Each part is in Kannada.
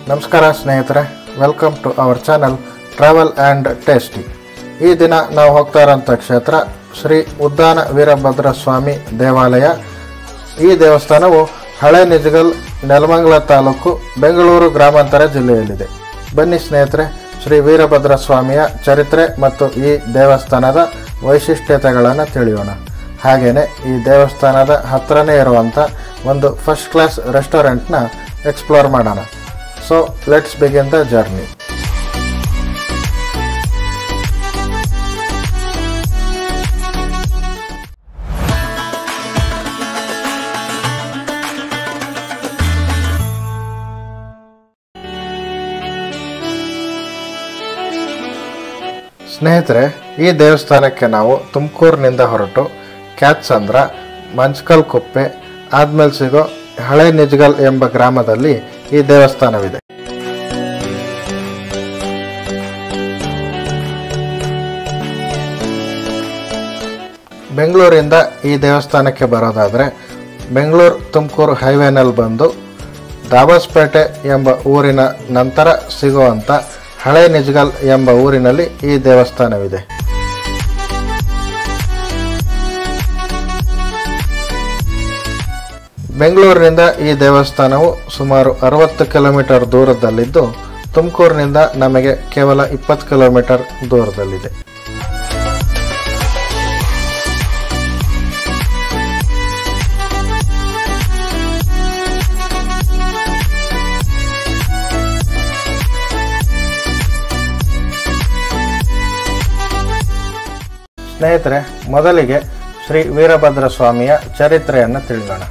ನಮಸ್ಕಾರ ಸ್ನೇಹಿತರೆ, welcome to our channel travel and tasty. ಈ ದಿನ ನಾವು ಹೋಗ್ತಾ ಇರೋಂಥ ಕ್ಷೇತ್ರ ಶ್ರೀ ಉದ್ದಾನ ವೀರಭದ್ರ ಸ್ವಾಮಿ ದೇವಾಲಯ. ಈ ದೇವಸ್ಥಾನವು ಹಳೆ ನಿಜಗಲ್, ನೆಲಮಂಗಲ ತಾಲೂಕು, ಬೆಂಗಳೂರು ಗ್ರಾಮಾಂತರ ಜಿಲ್ಲೆಯಲ್ಲಿದೆ. ಬನ್ನಿ ಸ್ನೇಹಿತರೆ, ಶ್ರೀ ವೀರಭದ್ರ ಸ್ವಾಮಿಯ ಚರಿತ್ರೆ ಮತ್ತು ಈ ದೇವಸ್ಥಾನದ ವೈಶಿಷ್ಟ್ಯತೆಗಳನ್ನು ತಿಳಿಯೋಣ. ಹಾಗೆಯೇ ಈ ದೇವಸ್ಥಾನದ ಹತ್ತಿರನೇ ಇರುವಂಥ ಒಂದು ಫಸ್ಟ್ ಕ್ಲಾಸ್ ರೆಸ್ಟೋರೆಂಟ್ನ ಎಕ್ಸ್ಪ್ಲೋರ್ ಮಾಡೋಣ. So let's begin the journey. ಸ್ನೇಹಿತರೆ, ಈ ದೇವಸ್ಥಾನಕ್ಕೆ ನಾವು ತುಮಕೂರಿನಿಂದ ಹೊರಟು ಕ್ಯಾತ್ಸಂದ್ರ, ಮಂಚ್ಕಲ್ ಕುಪ್ಪೆ ಆದ್ಮೇಲೆ ಸಿಗೋ ಹಳೆ ನಿಜಗಲ್ ಎಂಬ ಗ್ರಾಮದಲ್ಲಿ ಈ ದೇವಸ್ಥಾನವಿದೆ. ಬೆಂಗಳೂರಿಂದ ಈ ದೇವಸ್ಥಾನಕ್ಕೆ ಬರೋದಾದರೆ ಬೆಂಗಳೂರು ತುಮಕೂರು ಹೈವೇನಲ್ಲಿ ಬಂದು ದಾಬಸ್ಪೇಟೆ ಎಂಬ ಊರಿನ ನಂತರ ಸಿಗುವಂಥ ಹಳೆ ನಿಜಗಲ್ ಎಂಬ ಊರಿನಲ್ಲಿ ಈ ದೇವಸ್ಥಾನವಿದೆ. ಬೆಂಗಳೂರಿನಿಂದ ಈ ದೇವಸ್ಥಾನವು ಸುಮಾರು 60 ಕಿಲೋಮೀಟರ್ ದೂರದಲ್ಲಿದ್ದು, ತುಮಕೂರಿನಿಂದ ನಮಗೆ ಕೇವಲ 20 ಕಿಲೋಮೀಟರ್ ದೂರದಲ್ಲಿದೆ. ಸ್ನೇಹಿತರೆ, ಮೊದಲಿಗೆ ಶ್ರೀ ವೀರಭದ್ರ ಸ್ವಾಮಿಯ ಚರಿತ್ರೆಯನ್ನು ತಿಳಿಯೋಣ.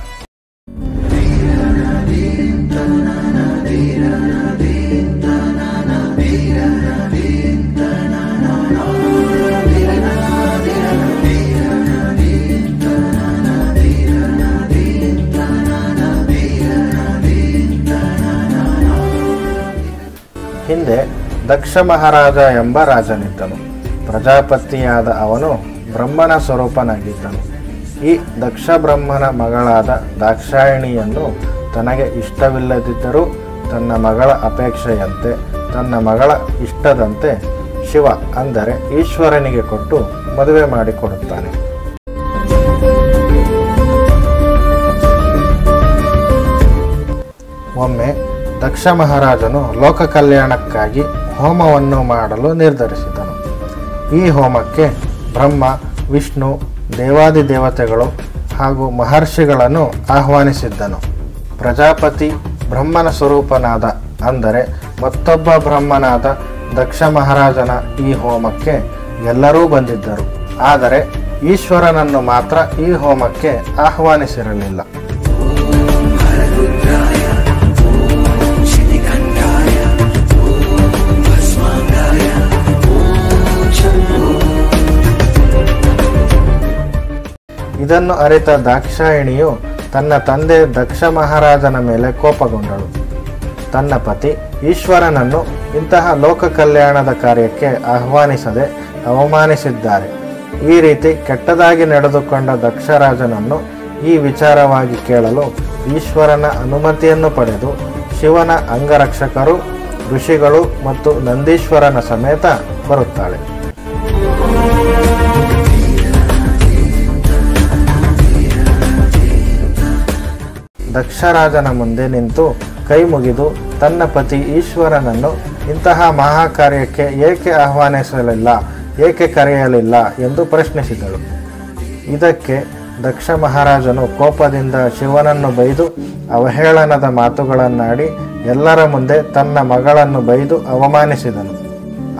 ಹಿಂದೆ ದಕ್ಷ ಮಹಾರಾಜ ಎಂಬ ರಾಜನಿದ್ದನು. ಪ್ರಜಾಪತಿಯಾದ ಅವನು ಬ್ರಹ್ಮನ ಸ್ವರೂಪನಾಗಿದ್ದನು. ಈ ದಕ್ಷ ಬ್ರಹ್ಮನ ಮಗಳಾದ ದಾಕ್ಷಾಯಿಣಿಯನ್ನು ತನಗೆ ಇಷ್ಟವಿಲ್ಲದಿದ್ದರೂ ತನ್ನ ಮಗಳ ಅಪೇಕ್ಷೆಯಂತೆ, ತನ್ನ ಮಗಳ ಇಷ್ಟದಂತೆ ಶಿವ ಅಂದರೆ ಈಶ್ವರನಿಗೆ ಕೊಟ್ಟು ಮದುವೆ ಮಾಡಿಕೊಡುತ್ತಾನೆ. ಒಮ್ಮೆ ದಕ್ಷ ಮಹಾರಾಜನು ಲೋಕ ಕಲ್ಯಾಣಕ್ಕಾಗಿ ಹೋಮವನ್ನು ಮಾಡಲು ನಿರ್ಧರಿಸಿದನು. ಈ ಹೋಮಕ್ಕೆ ಬ್ರಹ್ಮ, ವಿಷ್ಣು, ದೇವಾದಿದೇವತೆಗಳು ಹಾಗೂ ಮಹರ್ಷಿಗಳನ್ನು ಆಹ್ವಾನಿಸಿದ್ದನು. ಪ್ರಜಾಪತಿ ಬ್ರಹ್ಮನ ಸ್ವರೂಪನಾದ, ಅಂದರೆ ಮತ್ತೊಬ್ಬ ಬ್ರಹ್ಮನಾದ ದಕ್ಷ ಮಹಾರಾಜನ ಈ ಹೋಮಕ್ಕೆ ಎಲ್ಲರೂ ಬಂದಿದ್ದರು. ಆದರೆ ಈಶ್ವರನನ್ನು ಮಾತ್ರ ಈ ಹೋಮಕ್ಕೆ ಆಹ್ವಾನಿಸಿರಲಿಲ್ಲ. ಇದನ್ನು ಅರಿತ ದಾಕ್ಷಾಯಿಣಿಯು ತನ್ನ ತಂದೆ ದಕ್ಷ ಮಹಾರಾಜನ ಮೇಲೆ ಕೋಪಗೊಂಡಳು. ತನ್ನ ಪತಿ ಈಶ್ವರನನ್ನು ಇಂತಹ ಲೋಕ ಕಲ್ಯಾಣದ ಕಾರ್ಯಕ್ಕೆ ಆಹ್ವಾನಿಸದೆ ಅವಮಾನಿಸಿದ್ದಾರೆ. ಈ ರೀತಿ ಕೆಟ್ಟದಾಗಿ ನಡೆದುಕೊಂಡ ದಕ್ಷರಾಜನನ್ನು ಈ ವಿಚಾರವಾಗಿ ಕೇಳಲು ಈಶ್ವರನ ಅನುಮತಿಯನ್ನು ಪಡೆದು ಶಿವನ ಅಂಗರಕ್ಷಕರು, ಋಷಿಗಳು ಮತ್ತು ನಂದೀಶ್ವರನ ಸಮೇತ ಬರುತ್ತಾಳೆ. ದಕ್ಷರಾಜನ ಮುಂದೆ ನಿಂತು ಕೈ ಮುಗಿದು ತನ್ನ ಪತಿ ಈಶ್ವರನನ್ನು ಇಂತಹ ಮಹಾಕಾರ್ಯಕ್ಕೆ ಏಕೆ ಆಹ್ವಾನಿಸಲಿಲ್ಲ, ಏಕೆ ಕರೆಯಲಿಲ್ಲ ಎಂದು ಪ್ರಶ್ನಿಸಿದಳು. ಇದಕ್ಕೆ ದಕ್ಷ ಮಹಾರಾಜನು ಕೋಪದಿಂದ ಶಿವನನ್ನು ಬೈದು ಅವಹೇಳನದ ಮಾತುಗಳನ್ನಾಡಿ ಎಲ್ಲರ ಮುಂದೆ ತನ್ನ ಮಗಳನ್ನು ಬೈದು ಅವಮಾನಿಸಿದನು.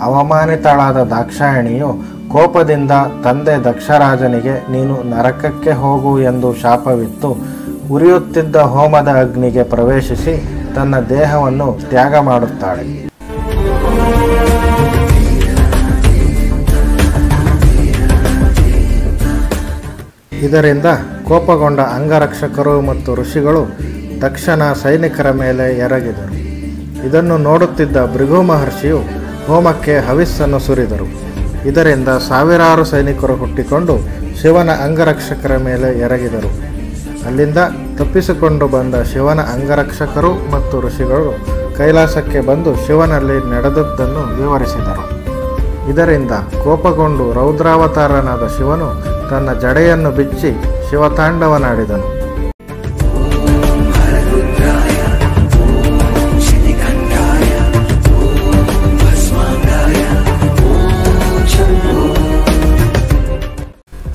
ಅವಮಾನಿತಳಾದ ದಾಕ್ಷಾಯಿಣಿಯು ಕೋಪದಿಂದ ತಂದೆ ದಕ್ಷರಾಜನಿಗೆ ನೀನು ನರಕಕ್ಕೆ ಹೋಗು ಎಂದು ಶಾಪವಿತ್ತು ಉರಿಯುತ್ತಿದ್ದ ಹೋಮದ ಅಗ್ನಿಗೆ ಪ್ರವೇಶಿಸಿ ತನ್ನ ದೇಹವನ್ನು ತ್ಯಾಗ ಮಾಡುತ್ತಾಳೆ. ಇದರಿಂದ ಕೋಪಗೊಂಡ ಅಂಗರಕ್ಷಕರು ಮತ್ತು ಋಷಿಗಳು ದಕ್ಷನ ಸೈನಿಕರ ಮೇಲೆ ಎರಗಿದರು. ಇದನ್ನು ನೋಡುತ್ತಿದ್ದ ಭೃಗು ಮಹರ್ಷಿಯು ಹೋಮಕ್ಕೆ ಹವಿಸ್ಸನ್ನು ಸುರಿದರು. ಇದರಿಂದ ಸಾವಿರಾರು ಸೈನಿಕರು ಹುಟ್ಟಿಕೊಂಡು ಶಿವನ ಅಂಗರಕ್ಷಕರ ಮೇಲೆ ಎರಗಿದರು. ಅಲ್ಲಿಂದ ತಪ್ಪಿಸಿಕೊಂಡು ಬಂದ ಶಿವನ ಅಂಗರಕ್ಷಕರು ಮತ್ತು ಋಷಿಗಳು ಕೈಲಾಸಕ್ಕೆ ಬಂದು ಶಿವನಲ್ಲಿ ನಡೆದದ್ದನ್ನು ವಿವರಿಸಿದರು. ಇದರಿಂದ ಕೋಪಗೊಂಡು ರೌದ್ರಾವತಾರನಾದ ಶಿವನು ತನ್ನ ಜಡೆಯನ್ನು ಬಿಚ್ಚಿ ಶಿವತಾಂಡವನಾಡಿದನು.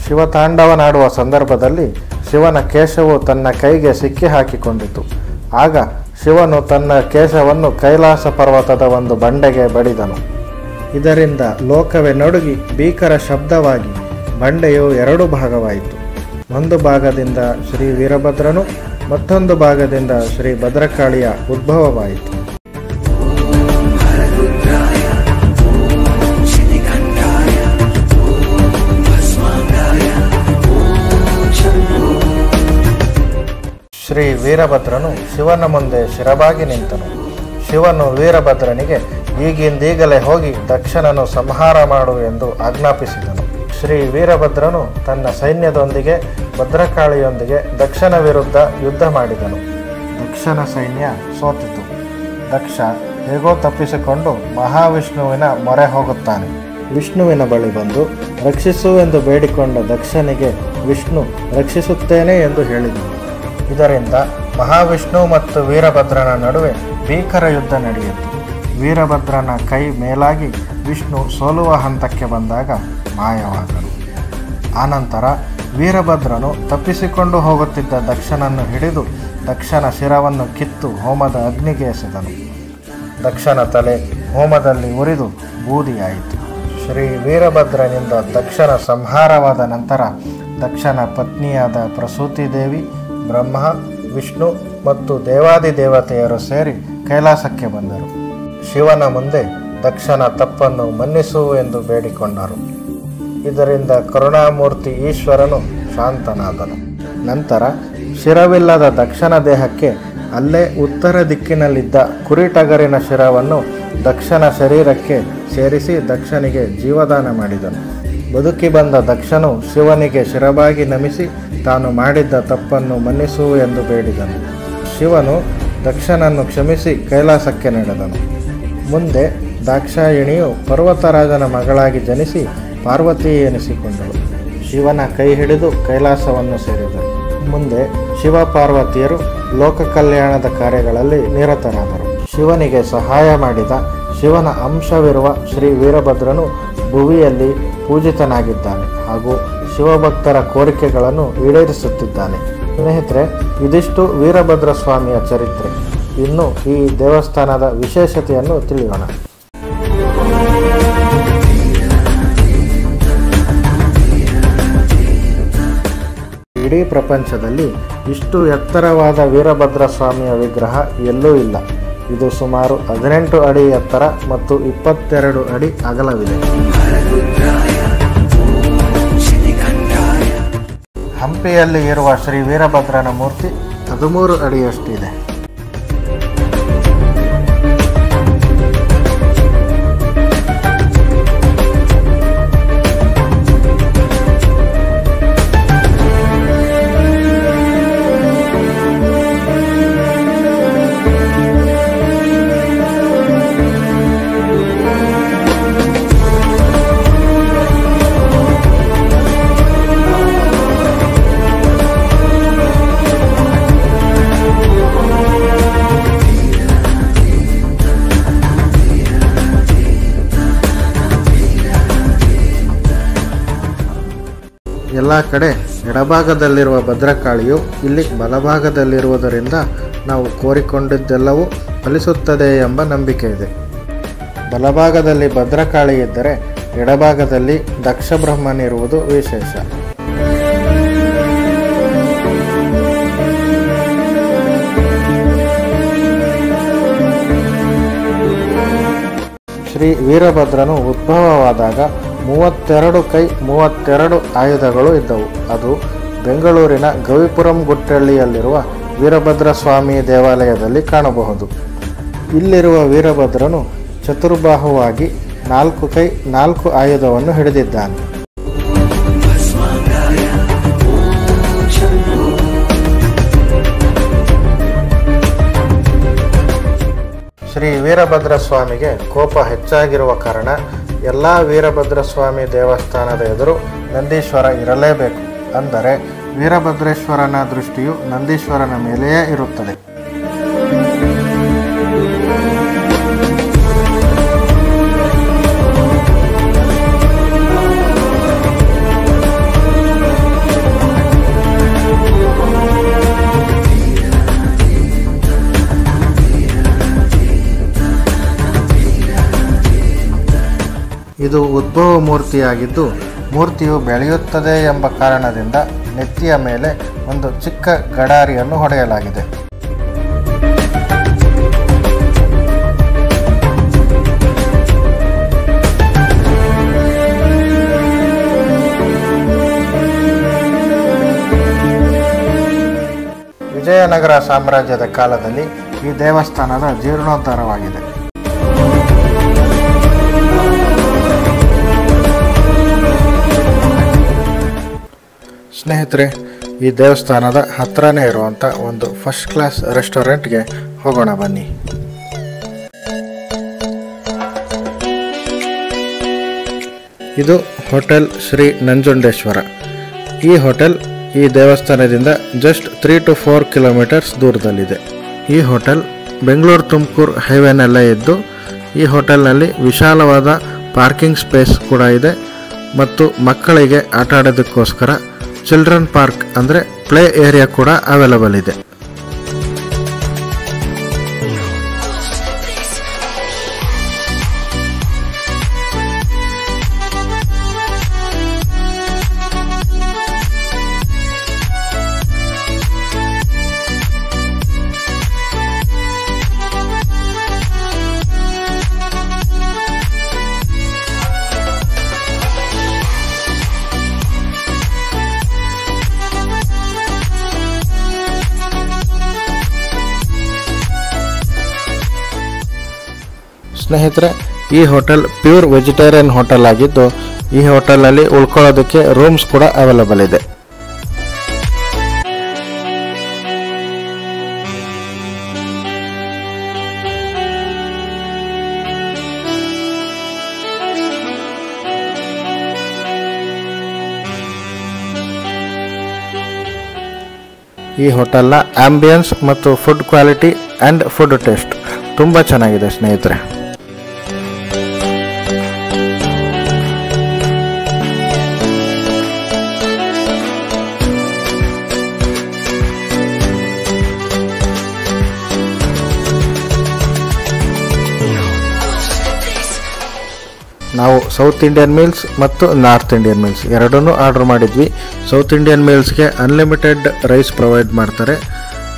ಶಿವತಾಂಡವನಾಡುವ ಸಂದರ್ಭದಲ್ಲಿ ಶಿವನ ಕೇಶವು ತನ್ನ ಕೈಗೆ ಸಿಕ್ಕಿ ಹಾಕಿಕೊಂಡಿತು. ಆಗ ಶಿವನು ತನ್ನ ಕೇಶವನ್ನು ಕೈಲಾಸ ಪರ್ವತದ ಒಂದು ಬಂಡೆಗೆ ಬಡಿದನು. ಇದರಿಂದ ಲೋಕವೇ ನಡುಗಿ ಭೀಕರ ಶಬ್ದವಾಗಿ ಬಂಡೆಯು ಎರಡು ಭಾಗವಾಯಿತು. ಒಂದು ಭಾಗದಿಂದ ಶ್ರೀ ವೀರಭದ್ರನು, ಮತ್ತೊಂದು ಭಾಗದಿಂದ ಶ್ರೀ ಭದ್ರಕಾಳಿಯ ಉದ್ಭವವಾಯಿತು. ಶ್ರೀ ವೀರಭದ್ರನು ಶಿವನ ಮುಂದೆ ಶಿರಬಾಗಿ ನಿಂತನು. ಶಿವನು ವೀರಭದ್ರನಿಗೆ ಈಗಿಂದೀಗಲೇ ಹೋಗಿ ದಕ್ಷನನ್ನು ಸಂಹಾರ ಮಾಡು ಎಂದು ಆಜ್ಞಾಪಿಸಿದನು. ಶ್ರೀ ವೀರಭದ್ರನು ತನ್ನ ಸೈನ್ಯದೊಂದಿಗೆ ಭದ್ರಕಾಳಿಯೊಂದಿಗೆ ದಕ್ಷನ ವಿರುದ್ಧ ಯುದ್ಧ ಮಾಡಿದನು. ದಕ್ಷನ ಸೈನ್ಯ ಸೋತಿತು. ದಕ್ಷ ಹೇಗೋ ತಪ್ಪಿಸಿಕೊಂಡು ಮಹಾವಿಷ್ಣುವಿನ ಮೊರೆ ಹೋಗುತ್ತಾನೆ. ವಿಷ್ಣುವಿನ ಬಳಿ ಬಂದು ರಕ್ಷಿಸು ಎಂದು ಬೇಡಿಕೊಂಡ ದಕ್ಷನಿಗೆ ವಿಷ್ಣು ರಕ್ಷಿಸುತ್ತೇನೆ ಎಂದು ಹೇಳಿದನು. ಇದರಿಂದ ಮಹಾವಿಷ್ಣು ಮತ್ತು ವೀರಭದ್ರನ ನಡುವೆ ಭೀಕರ ಯುದ್ಧ ನಡೆಯಿತು. ವೀರಭದ್ರನ ಕೈ ಮೇಲಾಗಿ ವಿಷ್ಣು ಸೋಲುವ ಹಂತಕ್ಕೆ ಬಂದಾಗ ಮಾಯವಾದನು. ಆನಂತರ ವೀರಭದ್ರನು ತಪ್ಪಿಸಿಕೊಂಡು ಹೋಗುತ್ತಿದ್ದ ದಕ್ಷನನ್ನು ಹಿಡಿದು ದಕ್ಷನ ಶಿರವನ್ನು ಕಿತ್ತು ಹೋಮದ ಅಗ್ನಿಗೆ ಎಸೆದನು. ದಕ್ಷನ ತಲೆ ಹೋಮದಲ್ಲಿ ಉರಿದು ಬೂದಿಯಾಯಿತು. ಶ್ರೀ ವೀರಭದ್ರನಿಂದ ದಕ್ಷನ ಸಂಹಾರವಾದ ನಂತರ ದಕ್ಷನ ಪತ್ನಿಯಾದ ಪ್ರಸೂತಿ ದೇವಿ, ಬ್ರಹ್ಮ, ವಿಷ್ಣು ಮತ್ತು ದೇವಾದಿದೇವತೆಯರು ಸೇರಿ ಕೈಲಾಸಕ್ಕೆ ಬಂದರು. ಶಿವನ ಮುಂದೆ ದಕ್ಷನ ತಪ್ಪನ್ನು ಮನ್ನಿಸು ಎಂದು ಬೇಡಿಕೊಂಡರು. ಇದರಿಂದ ಕರುಣಾಮೂರ್ತಿ ಈಶ್ವರನು ಶಾಂತನಾದನು. ನಂತರ ಶಿರವಿಲ್ಲದ ದಕ್ಷನ ದೇಹಕ್ಕೆ ಅಲ್ಲೇ ಉತ್ತರ ದಿಕ್ಕಿನಲ್ಲಿದ್ದ ಕುರಿಟಗರಿನ ಶಿರವನ್ನು ದಕ್ಷನ ಶರೀರಕ್ಕೆ ಸೇರಿಸಿ ದಕ್ಷನಿಗೆ ಜೀವದಾನ ಮಾಡಿದನು. ಬದುಕಿ ಬಂದ ದಕ್ಷನು ಶಿವನಿಗೆ ಶಿರಬಾಗಿ ನಮಿಸಿ ತಾನು ಮಾಡಿದ್ದ ತಪ್ಪನ್ನು ಮನ್ನಿಸು ಎಂದು ಬೇಡಿದನು. ಶಿವನು ದಕ್ಷನನ್ನು ಕ್ಷಮಿಸಿ ಕೈಲಾಸಕ್ಕೆ ನಡೆದನು. ಮುಂದೆ ದಾಕ್ಷಾಯಿಣಿಯು ಪರ್ವತರಾಜನ ಮಗಳಾಗಿ ಜನಿಸಿ ಪಾರ್ವತಿ ಎನಿಸಿಕೊಂಡಳು. ಶಿವನ ಕೈ ಹಿಡಿದು ಕೈಲಾಸವನ್ನು ಸೇರಿದರು. ಮುಂದೆ ಶಿವ ಪಾರ್ವತಿಯರು ಲೋಕ ಕಲ್ಯಾಣದ ಕಾರ್ಯಗಳಲ್ಲಿ ನಿರತರಾದರು. ಶಿವನಿಗೆ ಸಹಾಯ ಮಾಡಿದ ಶಿವನ ಅಂಶವಿರುವ ಶ್ರೀ ವೀರಭದ್ರನು ಭುವಿಯಲ್ಲಿ ಪೂಜಿತನಾಗಿದ್ದಾನೆ ಹಾಗೂ ಶಿವಭಕ್ತರ ಕೋರಿಕೆಗಳನ್ನು ಈಡೇರಿಸುತ್ತಿದ್ದಾನೆ. ಸ್ನೇಹಿತರೆ, ಇದಿಷ್ಟು ವೀರಭದ್ರ ಸ್ವಾಮಿಯ ಚರಿತ್ರೆ. ಇನ್ನು ಈ ದೇವಸ್ಥಾನದ ವಿಶೇಷತೆಯನ್ನು ತಿಳಿಯೋಣ. ಇಡೀ ಪ್ರಪಂಚದಲ್ಲಿ ಇಷ್ಟು ಎತ್ತರವಾದ ವೀರಭದ್ರ ಸ್ವಾಮಿಯ ವಿಗ್ರಹ ಎಲ್ಲೂ ಇಲ್ಲ. ಇದು ಸುಮಾರು 18 ಅಡಿ ಎತ್ತರ ಮತ್ತು 22 ಅಡಿ ಅಗಲವಿದೆ. ಹಂಪಿಯಲ್ಲಿ ಇರುವ ಶ್ರೀ ವೀರಭದ್ರನ ಮೂರ್ತಿ 13 ಅಡಿಯಷ್ಟಿದೆ. ಎಲ್ಲ ಕಡೆ ಎಡಭಾಗದಲ್ಲಿರುವ ಭದ್ರಕಾಳಿಯು ಇಲ್ಲಿ ಬಲಭಾಗದಲ್ಲಿರುವುದರಿಂದ ನಾವು ಕೋರಿಕೊಂಡಿದ್ದೆಲ್ಲವೂ ಫಲಿಸುತ್ತದೆ ಎಂಬ ನಂಬಿಕೆ ಇದೆ. ಬಲಭಾಗದಲ್ಲಿ ಭದ್ರಕಾಳಿ ಇದ್ದರೆ ಎಡಭಾಗದಲ್ಲಿ ದಕ್ಷ ಬ್ರಹ್ಮನಿರುವುದು ವಿಶೇಷ. ಶ್ರೀ ವೀರಭದ್ರನು ಉದ್ಭವವಾದಾಗ 32 ಕೈ 32 ಆಯುಧಗಳು ಇದ್ದವು. ಅದು ಬೆಂಗಳೂರಿನ ಗವಿಪುರಂ ಗುಟ್ಟಳ್ಳಿಯಲ್ಲಿರುವ ವೀರಭದ್ರ ಸ್ವಾಮಿ ದೇವಾಲಯದಲ್ಲಿ ಕಾಣಬಹುದು. ಇಲ್ಲಿರುವ ವೀರಭದ್ರನು ಚತುರ್ಬಾಹುವಾಗಿ 4 ಕೈ 4 ಆಯುಧವನ್ನು ಹಿಡಿದಿದ್ದಾನೆ. ಶ್ರೀ ವೀರಭದ್ರ ಸ್ವಾಮಿಗೆ ಕೋಪ ಹೆಚ್ಚಾಗಿರುವ ಕಾರಣ ಎಲ್ಲ ವೀರಭದ್ರ ಸ್ವಾಮಿ ದೇವಸ್ಥಾನದ ಎದುರು ನಂದೀಶ್ವರ ಇರಲೇಬೇಕು. ಅಂದರೆ ವೀರಭದ್ರೇಶ್ವರನ ದೃಷ್ಟಿಯು ನಂದೀಶ್ವರನ ಮೇಲೆಯೇ ಇರುತ್ತದೆ. ಇದು ಉದ್ಭವ ಮೂರ್ತಿಯಾಗಿದ್ದು, ಮೂರ್ತಿಯು ಬೆಳೆಯುತ್ತದೆ ಎಂಬ ಕಾರಣದಿಂದ ನೆತ್ತಿಯ ಮೇಲೆ ಒಂದು ಚಿಕ್ಕ ಗಡಾರಿಯನ್ನು ಹೊಡೆಯಲಾಗಿದೆ. ವಿಜಯನಗರ ಸಾಮ್ರಾಜ್ಯದ ಕಾಲದಲ್ಲಿ ಈ ದೇವಸ್ಥಾನದ ಜೀರ್ಣೋದ್ಧಾರವಾಗಿದೆ. ಸ್ನೇಹಿತರೆ, ಈ ದೇವಸ್ಥಾನದ ಹತ್ರನೇ ಇರುವಂಥ ಒಂದು ಫಸ್ಟ್ ಕ್ಲಾಸ್ ರೆಸ್ಟೋರೆಂಟ್ಗೆ ಹೋಗೋಣ ಬನ್ನಿ. ಇದು ಹೋಟೆಲ್ ಶ್ರೀ ನಂಜುಂಡೇಶ್ವರ. ಈ ಹೋಟೆಲ್ ಈ ದೇವಸ್ಥಾನದಿಂದ ಜಸ್ಟ್ 3 to 4 ಕಿಲೋಮೀಟರ್ಸ್ ದೂರದಲ್ಲಿದೆ. ಈ ಹೋಟೆಲ್ ಬೆಂಗಳೂರು ತುಮಕೂರು ಹೈವೇನಲ್ಲೇ ಇದ್ದು, ಈ ಹೋಟೆಲ್ನಲ್ಲಿ ವಿಶಾಲವಾದ ಪಾರ್ಕಿಂಗ್ ಸ್ಪೇಸ್ ಕೂಡ ಇದೆ ಮತ್ತು ಮಕ್ಕಳಿಗೆ ಆಟ ಆಡೋದಕ್ಕೋಸ್ಕರ ಚಿಲ್ಡ್ರನ್ ಪಾರ್ಕ್ ಅಂದರೆ ಪ್ಲೇ ಏರಿಯಾ ಕೂಡ ಅವೈಲಬಲ್ ಇದೆ. ಸ್ನೇಹಿತರೆ, ಈ ಹೋಟೆಲ್ ಪ್ಯೂರ್ ವೆಜಿಟೇರಿಯನ್ ಹೋಟೆಲ್ ಆಗಿದ್ದು, ಈ ಹೋಟೆಲ್ನಲ್ಲಿ ಉಳ್ಕೊಳ್ಳೋದಕ್ಕೆ ರೂಮ್ಸ್ ಕೂಡ ಅವೈಲಬಲ್ ಇದೆ. ಈ ಹೋಟೆಲ್ನ ಆಂಬಿಯನ್ಸ್ ಮತ್ತು food quality and food taste ತುಂಬ ಚೆನ್ನಾಗಿದೆ ಸ್ನೇಹಿತರೆ. ನಾವು ಸೌತ್ ಇಂಡಿಯನ್ ಮೀಲ್ಸ್ ಮತ್ತು ನಾರ್ತ್ ಇಂಡಿಯನ್ ಮೀಲ್ಸ್ ಎರಡನ್ನೂ ಆರ್ಡರ್ ಮಾಡಿದ್ವಿ. ಸೌತ್ ಇಂಡಿಯನ್ ಮೀಲ್ಸ್ಗೆ ಅನ್ಲಿಮಿಟೆಡ್ ರೈಸ್ ಪ್ರೊವೈಡ್ ಮಾಡ್ತಾರೆ.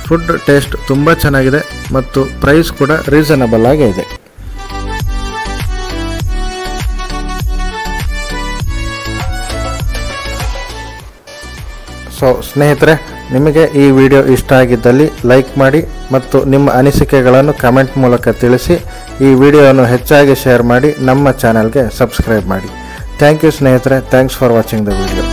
ಫುಡ್ ಟೇಸ್ಟ್ ತುಂಬ ಚೆನ್ನಾಗಿದೆ ಮತ್ತು ಪ್ರೈಸ್ ಕೂಡ ರೀಸನಬಲ್ ಆಗೇ ಇದೆ. ಸೊ ಸ್ನೇಹಿತರೆ, ನಿಮಗೆ ಈ ವಿಡಿಯೋ ಇಷ್ಟ ಆಗಿದ್ದಲ್ಲಿ ಲೈಕ್ ಮಾಡಿ ಮತ್ತು ನಿಮ್ಮ ಅನಿಸಿಕೆಗಳನ್ನು ಕಮೆಂಟ್ ಮೂಲಕ ತಿಳಿಸಿ. ಈ ವಿಡಿಯೋವನ್ನು ಹೆಚ್ಚಾಗಿ ಶೇರ್ ಮಾಡಿ ನಮ್ಮ ಚಾನಲ್ಗೆ ಸಬ್ಸ್ಕ್ರೈಬ್ ಮಾಡಿ. ಥ್ಯಾಂಕ್ ಯು ಸ್ನೇಹಿತರೆ. Thanks for watching the video.